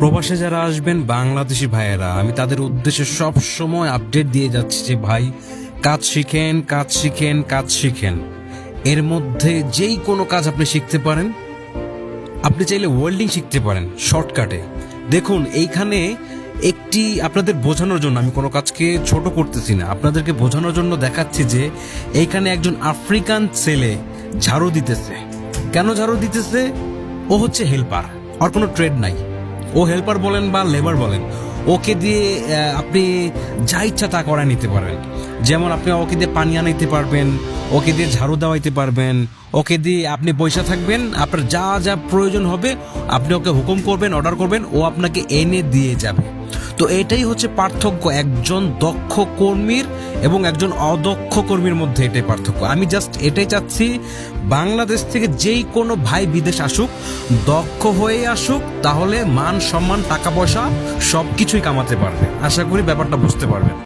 প্রবাসে যারা আসবেন বাংলাদেশি ভাইয়েরা, আমি তাদের উদ্দেশ্যে সব সময় আপডেট দিয়ে যাচ্ছি যে ভাই, কাজ শিখেন, কাজ শিখেন, কাজ শিখেন। এর মধ্যে যেই কোনো কাজ আপনি শিখতে পারেন। আপনি চাইলে ওয়েল্ডিং শিখতে পারেন শর্টকাটে। দেখুন, এইখানে একটি আপনাদের বোঝানোর জন্য, আমি কোনো কাজকে ছোট করতেছি না, আপনাদেরকে বোঝানোর জন্য দেখাচ্ছি যে এইখানে একজন আফ্রিকান ছেলে ঝাড়ু দিতেছে। কেন ঝাড়ু দিতেছে? ও হচ্ছে হেল্পার, আর কোনো ট্রেড নাই। ও হেল্পার বলেন বা লেবার বলেন, ওকে দিয়ে আপনি যা ইচ্ছা তা করা নিতে পারেন। যেমন আপনি ওকে দিয়ে পানি আনাইতে পারবেন, ওকে দিয়ে ঝাড়ু দেওয়াইতে পারবেন, ওকে দিয়ে আপনি পয়সা থাকবেন, আপনার যা যা প্রয়োজন হবে আপনি ওকে হুকুম করবেন, অর্ডার করবেন, ও আপনাকে এনে দিয়ে যাবে। তো এটাই হচ্ছে পার্থক্য একজন দক্ষ কর্মীর এবং একজন অদক্ষ কর্মীর মধ্যে, এটাই পার্থক্য। আমি জাস্ট এটাই চাচ্ছি, বাংলাদেশ থেকে যেই কোনো ভাই বিদেশ আসুক, দক্ষ হয়ে আসুক, তাহলে মান সম্মান টাকা পয়সা সবকিছুই কামাতে পারবে। আশা করি ব্যাপারটা বুঝতে পারবেন।